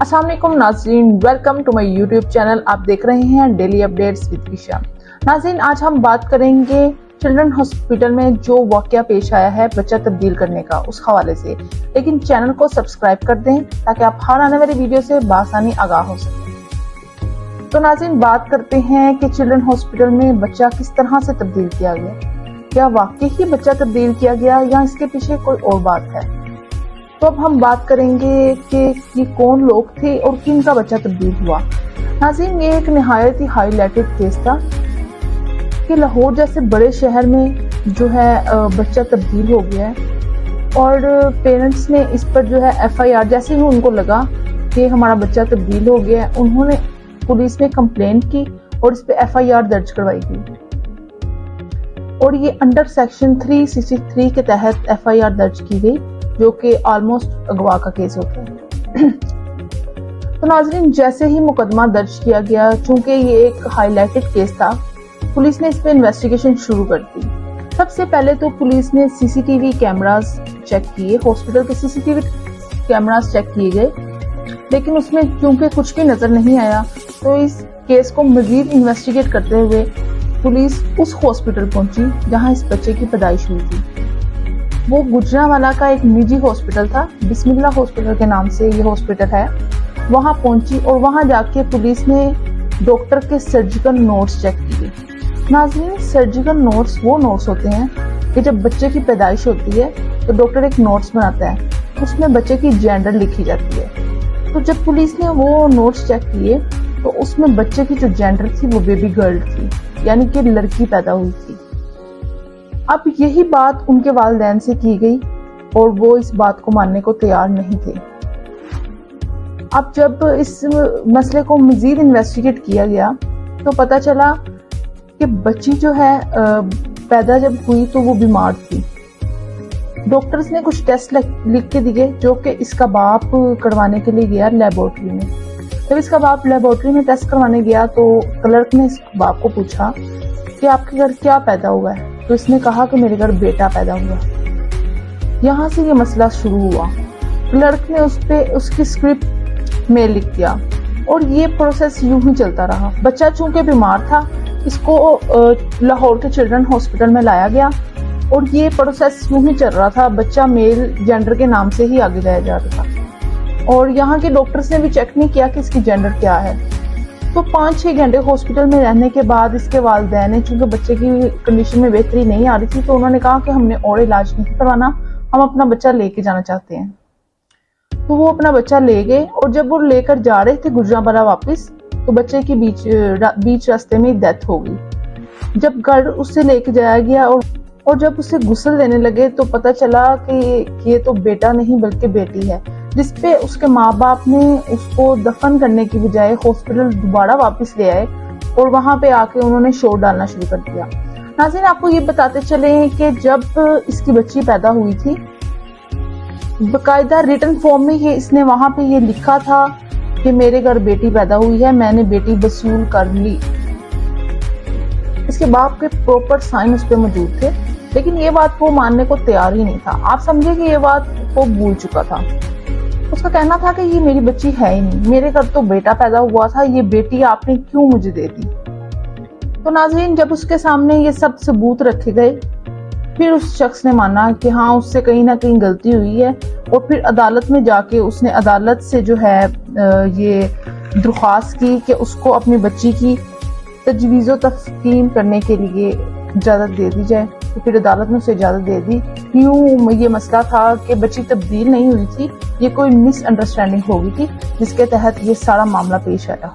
السلام علیکم ناظرین، welcome to my YouTube channel. آپ دیکھ رہے ہیں ڈیلی اپڈیٹس وتھ عشاء۔ ناظرین، آج ہم بات کریں گے چلڈرن ہاسپٹل میں جو واقعہ پیش آیا ہے بچہ تبدیل کرنے کا، اس حوالے سے۔ لیکن چینل کو سبسکرائب کر دیں تاکہ آپ ہر آنے والی ویڈیو سے بآسانی آگاہ ہو سکیں۔ تو ناظرین، بات کرتے ہیں کہ چلڈرن ہاسپٹل میں بچہ کس طرح سے تبدیل کیا گیا۔ کیا واقعی ہی بچہ تبدیل کیا گیا یا اس کے پیچھے کوئی اور بات ہے؟ تو اب ہم بات کریں گے کہ یہ کون لوگ تھے اور کن کا بچہ تبدیل ہوا۔ ناظرین، یہ ایک نہایت ہی ہائی لائٹڈ کیس تھا کہ لاہور جیسے بڑے شہر میں جو ہے بچہ تبدیل ہو گیا ہے، اور پیرنٹس نے اس پر جو ہے FIR، جیسے ہی ان کو لگا کہ ہمارا بچہ تبدیل ہو گیا ہے، انہوں نے پولیس میں کمپلینٹ کی اور اس پہ FIR درج کروائی گئی، اور یہ انڈر سیکشن 363 کے تحت FIR درج کی گئی، جو کہ آلموسٹ اغوا کا کیس ہوتا ہے۔ تو ناظرین، جیسے ہی مقدمہ درج کیا گیا، چونکہ یہ ایک ہائی لائٹڈ کیس تھا، پولیس نے اس پہ انویسٹیگیشن شروع کر دی۔ سب سے پہلے تو پولیس نے CCTV کیمراز چیک کیے، ہاسپٹل کے CCTV کیمراز چیک کیے گئے، لیکن اس میں چونکہ کچھ بھی نظر نہیں آیا، تو اس کیس کو مزید انویسٹیگیٹ کرتے ہوئے پولیس اس ہاسپٹل پہنچی جہاں اس بچے کی پیدائش ہوئی تھی۔ وہ گجرانوالہ کا ایک نجی ہاسپٹل تھا، بسم اللہ ہاسپٹل کے نام سے یہ ہاسپٹل ہے۔ وہاں پہنچی اور وہاں جا کے پولیس نے ڈاکٹر کے سرجیکل نوٹس چیک کیے۔ ناظرین، سرجیکل نوٹس وہ نوٹس ہوتے ہیں کہ جب بچے کی پیدائش ہوتی ہے تو ڈاکٹر ایک نوٹس بناتا ہے، اس میں بچے کی جینڈر لکھی جاتی ہے۔ تو جب پولیس نے وہ نوٹس چیک کیے تو اس میں بچے کی جو جینڈر تھی وہ بیبی گرل تھی، یعنی کہ لڑکی پیدا ہوئی تھی۔ اب یہی بات ان کے والدین سے کی گئی اور وہ اس بات کو ماننے کو تیار نہیں تھے۔ اب جب اس مسئلے کو مزید انویسٹیگیٹ کیا گیا تو پتہ چلا کہ بچی جو ہے پیدا جب ہوئی تو وہ بیمار تھی۔ ڈاکٹرز نے کچھ ٹیسٹ لکھ کے دیے، جو کہ اس کا باپ کروانے کے لیے گیا لیبورٹری میں۔ جب اس کا باپ لیبورٹری میں ٹیسٹ کروانے گیا تو کلرک نے اس باپ کو پوچھا کہ آپ کے گھر کیا پیدا ہوا ہے، تو اس نے کہا کہ میرے گھر بیٹا پیدا ہوا۔ یہاں سے یہ مسئلہ شروع ہوا۔ کلرک نے اس کی اسکرپٹ میں لکھ دیا اور یہ پروسیس یوں ہی چلتا رہا۔ بچہ چونکہ بیمار تھا، اس کو لاہور کے چلڈرن ہاسپٹل میں لایا گیا اور یہ پروسیس یوں ہی چل رہا تھا۔ بچہ میل جینڈر کے نام سے ہی آگے لایا جا رہا تھا، اور یہاں کے ڈاکٹرز نے بھی چیک نہیں کیا کہ اس کی جینڈر کیا ہے۔ تو 5-6 گھنٹے ہاسپٹل میں رہنے کے بعد اس کے والدین نے، چونکہ بچے کی کنڈیشن میں بہتری نہیں آ رہی تھی، تو انہوں نے کہا کہ ہم نے اور علاج نہیں کروانا، ہم اپنا بچہ لے کے جانا چاہتے ہیں۔ تو وہ اپنا بچہ لے گئے، اور جب وہ لے کر جا رہے تھے گجرانوالہ واپس، تو بچے کی بیچ راستے میں ڈیتھ ہو گئی۔ جب گھر اس سے لے کے جایا گیا اور جب اسے غسل دینے لگے تو پتہ چلا کہ یہ تو بیٹا نہیں بلکہ بیٹی ہے، جس پہ اس کے ماں باپ نے اس کو دفن کرنے کی بجائے ہاسپٹل دوبارہ واپس لے آئے اور وہاں پہ آ کے انہوں نے شور ڈالنا شروع کر دیا۔ ناظرین، آپ کو یہ بتاتے چلیں کہ جب اس کی بچی پیدا ہوئی تھی، باقاعدہ ریٹن فارم میں اس نے وہاں پہ یہ لکھا تھا کہ میرے گھر بیٹی پیدا ہوئی ہے، میں نے بیٹی وصول کر لی۔ اس کے باپ کے پراپر سائن اس پہ موجود تھے، لیکن یہ بات وہ ماننے کو تیار ہی نہیں تھا۔ آپ سمجھے کہ یہ بات وہ بھول چکا تھا۔ اس کا کہنا تھا کہ یہ میری بچی ہے ہی نہیں، میرے گھر تو بیٹا پیدا ہوا تھا، یہ بیٹی آپ نے کیوں مجھے دے دی؟ تو ناظرین، جب اس کے سامنے یہ سب ثبوت رکھے گئے، پھر اس شخص نے مانا کہ ہاں اس سے کہیں نہ کہیں غلطی ہوئی ہے، اور پھر عدالت میں جا کے اس نے عدالت سے جو ہے یہ درخواست کی کہ اس کو اپنی بچی کی تجویز و تفہیم کرنے کے لیے اجازت دے دی جائے۔ تو پھر عدالت نے اسے اجازت دے دی۔ یوں یہ مسئلہ تھا کہ بچی تبدیل نہیں ہوئی تھی، یہ کوئی مس انڈرسٹینڈنگ ہو گئی تھی، جس کے تحت یہ سارا معاملہ پیش آیا۔